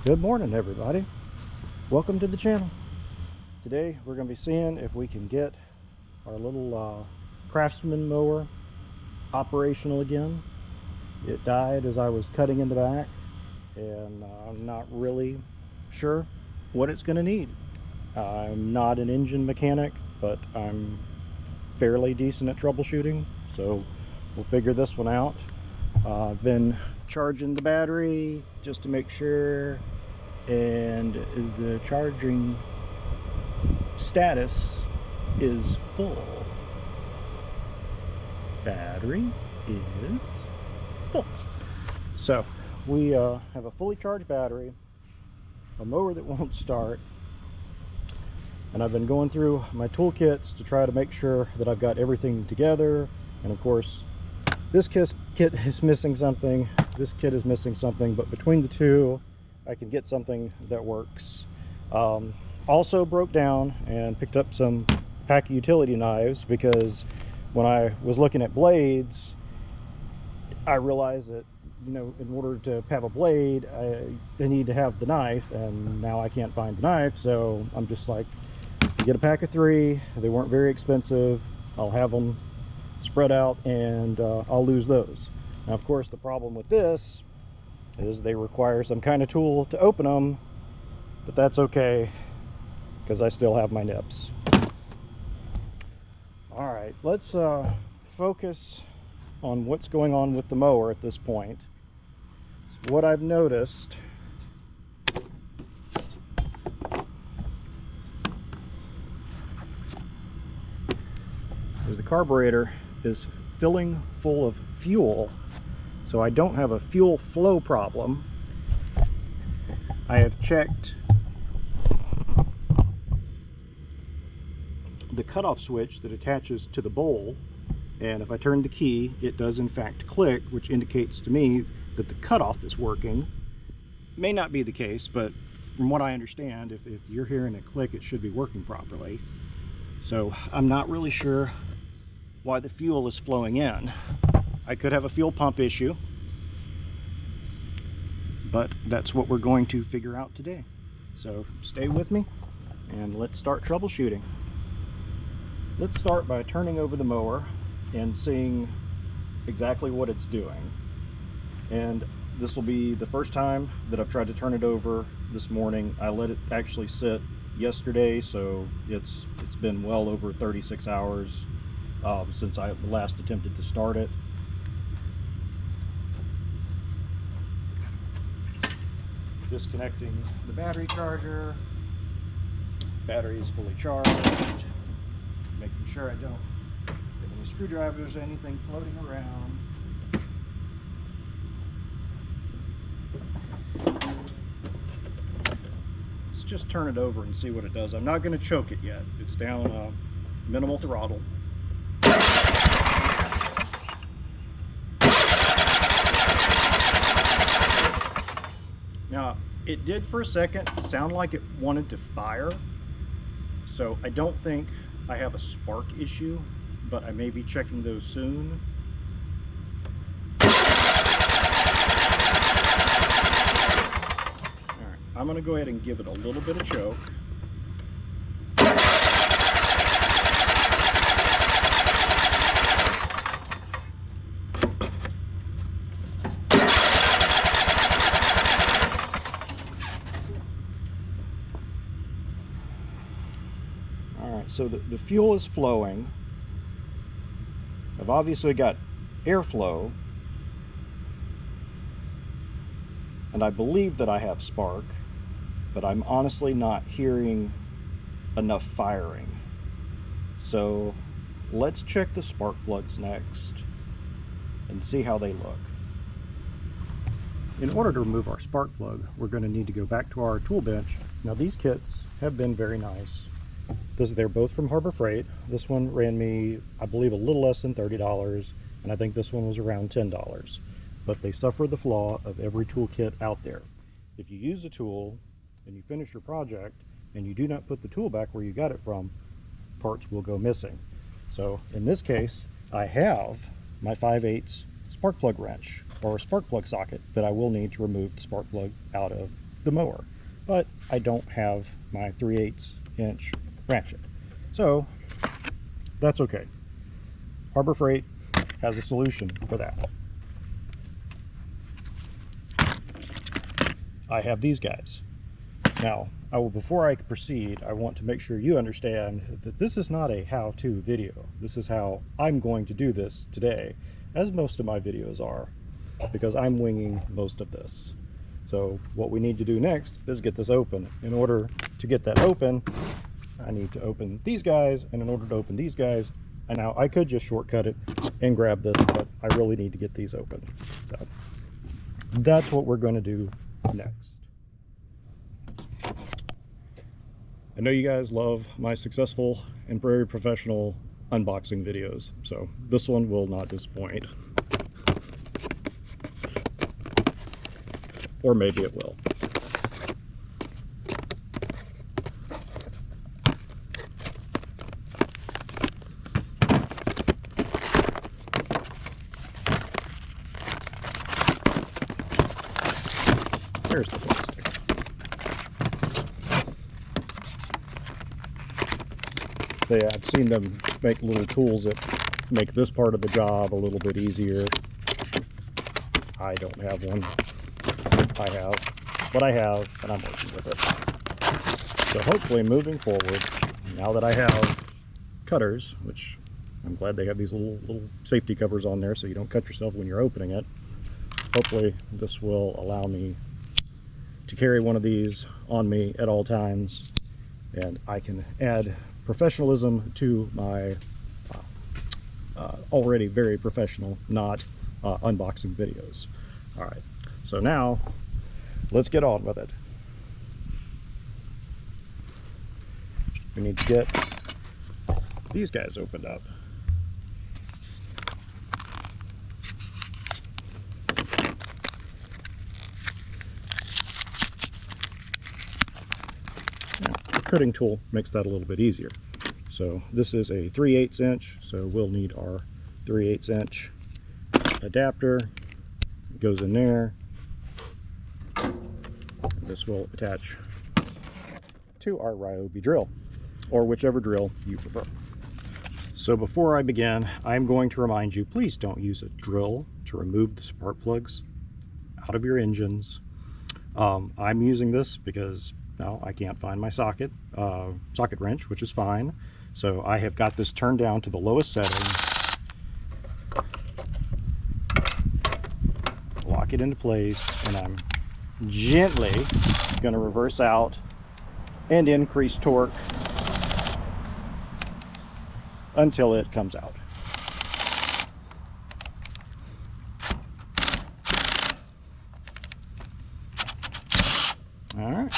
Good morning, everybody. Welcome to the channel. Today we're going to be seeing if we can get our little Craftsman mower operational again. It died as I was cutting in the back, and I'm not really sure what it's going to need. I'm not an engine mechanic, but I'm fairly decent at troubleshooting, so we'll figure this one out. I've been charging the battery just to make sure, and the charging status is full. Battery is full. So we have a fully charged battery, a mower that won't start, and I've been going through my toolkits to try to make sure that I've got everything together. And of course, this kit is missing something, this kit is missing something, but between the two I can get something that works. Also broke down and picked up some pack of utility knives, because when I was looking at blades, I realized that, you know, in order to have a blade, I need to have the knife, and now I can't find the knife. So I'm just like, get a pack of 3. They weren't very expensive. I'll have them spread out, and I'll lose those. Now, of course, the problem with this is they require some kind of tool to open them, but that's okay because I still have my nips. All right, let's focus on what's going on with the mower at this point. So what I've noticed is the carburetor is filling full of fuel, so I don't have a fuel flow problem. I have checked the cutoff switch that attaches to the bowl, and if I turn the key, it does in fact click, which indicates to me that the cutoff is working. May not be the case, but from what I understand, if you're hearing a click, it should be working properly. So I'm not really sure why the fuel is flowing in. I could have a fuel pump issue, but that's what we're going to figure out today. So stay with me and let's start troubleshooting. Let's start by turning over the mower and seeing exactly what it's doing. And this will be the first time that I've tried to turn it over this morning. I let it actually sit yesterday, so it's been well over 36 hours since I last attempted to start it. Disconnecting the battery charger. Battery is fully charged. Making sure I don't have any screwdrivers or anything floating around. Let's just turn it over and see what it does. I'm not going to choke it yet. It's down minimal throttle. Now, it did for a second sound like it wanted to fire, so I don't think I have a spark issue, but I may be checking those soon. All right, I'm going to go ahead and give it a little bit of choke. So the fuel is flowing. I've obviously got airflow, and I believe that I have spark, but I'm honestly not hearing enough firing. So let's check the spark plugs next and see how they look. In order to remove our spark plug, we're going to need to go back to our tool bench. Now, these kits have been very nice. They're both from Harbor Freight. This one ran me, I believe, a little less than $30, and I think this one was around $10. But they suffer the flaw of every toolkit out there. If you use a tool and you finish your project and you do not put the tool back where you got it from, parts will go missing. So in this case, I have my 5/8 spark plug wrench, or a spark plug socket, that I will need to remove the spark plug out of the mower, but I don't have my 3/8 inch ratchet. So that's okay. Harbor Freight has a solution for that. I have these guys. Now, before I proceed, I want to make sure you understand that this is not a how-to video. This is how I'm going to do this today, as most of my videos are, because I'm winging most of this. So what we need to do next is get this open. In order to get that open, I need to open these guys, and in order to open these guys, and now I could just shortcut it and grab this, but I really need to get these open. So that's what we're going to do next. I know you guys love my successful and very professional unboxing videos, so this one will not disappoint. Or maybe it will. There's the plastic. So yeah, I've seen them make little tools that make this part of the job a little bit easier. I don't have one. I have what I have, and I'm working with it. So hopefully moving forward, now that I have cutters, which I'm glad they have these little safety covers on there so you don't cut yourself when you're opening it, hopefully this will allow me to carry one of these on me at all times, and I can add professionalism to my already very professional, not unboxing videos. All right, so now let's get on with it. We need to get these guys opened up. Now, the cutting tool makes that a little bit easier. So this is a 3/8 inch, so we'll need our 3/8 inch adapter. It goes in there. This will attach to our Ryobi drill, or whichever drill you prefer. So before I begin, I'm going to remind you, please don't use a drill to remove the spark plugs out of your engines. I'm using this because now I can't find my socket wrench, which is fine. So I have got this turned down to the lowest setting. Lock it into place, and I'm gently going to reverse out and increase torque until it comes out. All right.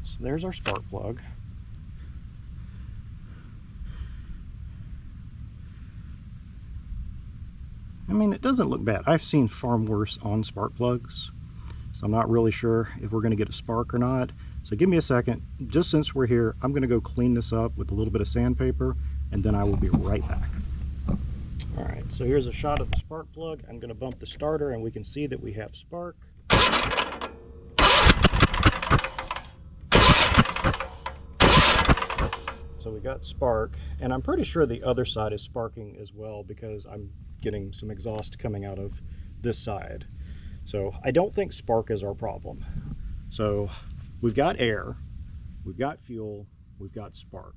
So there's our spark plug. I mean, it doesn't look bad. I've seen far worse on spark plugs, so I'm not really sure if we're going to get a spark or not. So give me a second. Just since we're here, I'm going to go clean this up with a little bit of sandpaper, and then I will be right back. All right, so here's a shot of the spark plug. I'm going to bump the starter, and we can see that we have spark. So we got spark, and I'm pretty sure the other side is sparking as well, because I'm getting some exhaust coming out of this side. So I don't think spark is our problem. So we've got air, we've got fuel, we've got spark.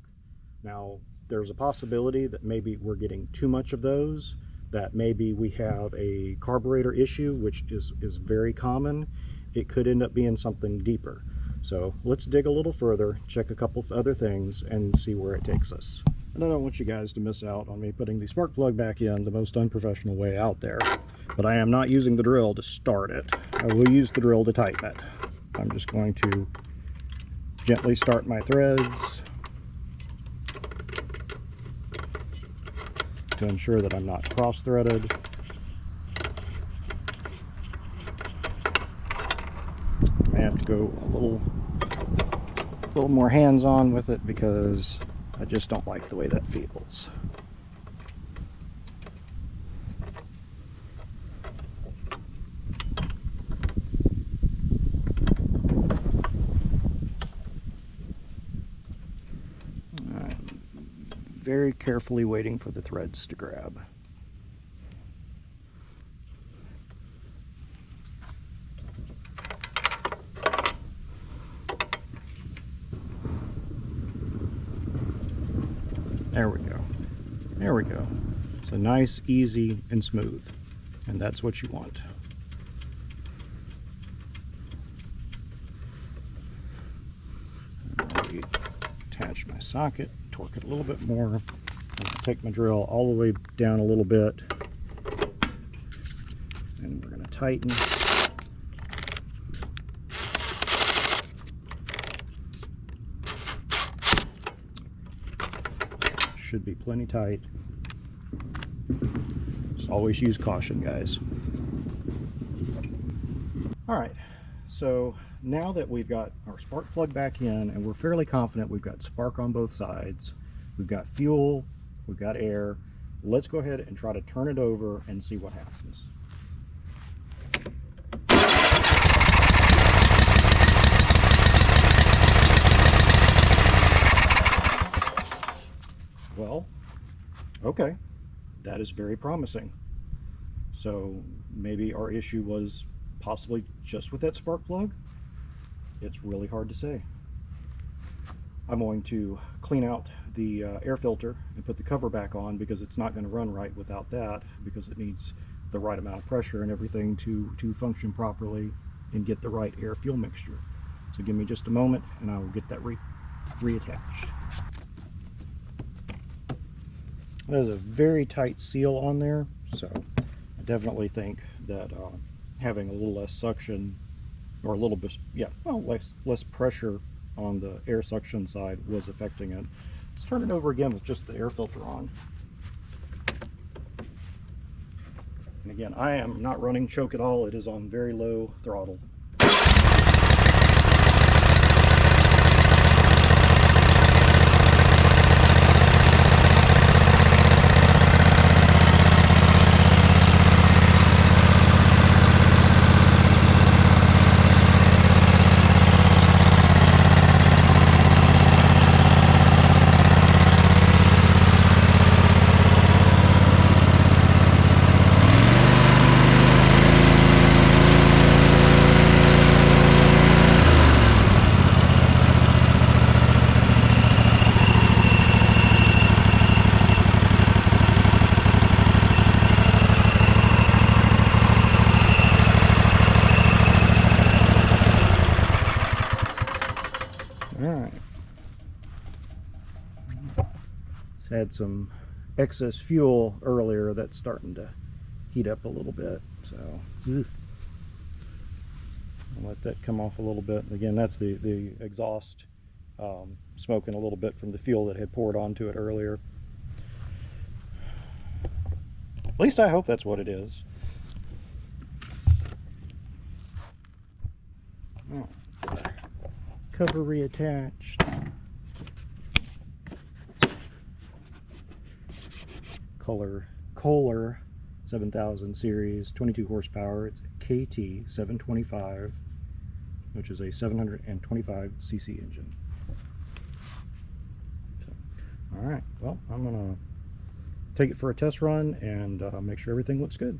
Now there's a possibility that maybe we're getting too much of those, that maybe we have a carburetor issue, which is very common. It could end up being something deeper. So let's dig a little further, check a couple of other things, and see where it takes us. And I don't want you guys to miss out on me putting the spark plug back in the most unprofessional way out there. But I am not using the drill to start it. I will use the drill to tighten it. I'm just going to gently start my threads to ensure that I'm not cross-threaded. I may have to go a little more hands-on with it because I just don't like the way that feels. very carefully waiting for the threads to grab. There we go. There we go. So nice, easy, and smooth. And that's what you want. Attach my socket, torque it a little bit more, take my drill all the way down a little bit, and we're going to tighten. Should be plenty tight. Just always use caution, guys. Alright, so now that we've got our spark plug back in and we're fairly confident we've got spark on both sides, we've got fuel, we've got air, let's go ahead and try to turn it over and see what happens. Well, okay, that is very promising. So maybe our issue was possibly just with that spark plug. It's really hard to say. I'm going to clean out the air filter and put the cover back on, because it's not going to run right without that, because it needs the right amount of pressure and everything to function properly and get the right air fuel mixture. So give me just a moment and I will get that reattached. There's a very tight seal on there, so I definitely think that having a little less suction, or a little bit, yeah, well, less pressure on the air suction side was affecting it. Let's turn it over again with just the air filter on. And again, I am not running choke at all. It is on very low throttle. Alright, had some excess fuel earlier that's starting to heat up a little bit, so I'll let that come off a little bit. Again, that's the exhaust smoking a little bit from the fuel that had poured onto it earlier. At least I hope that's what it is. Oh, cover reattached. Kohler 7000 series, 22 horsepower. It's KT 725, which is a 725 cc engine. So, all right, well, I'm gonna take it for a test run and make sure everything looks good.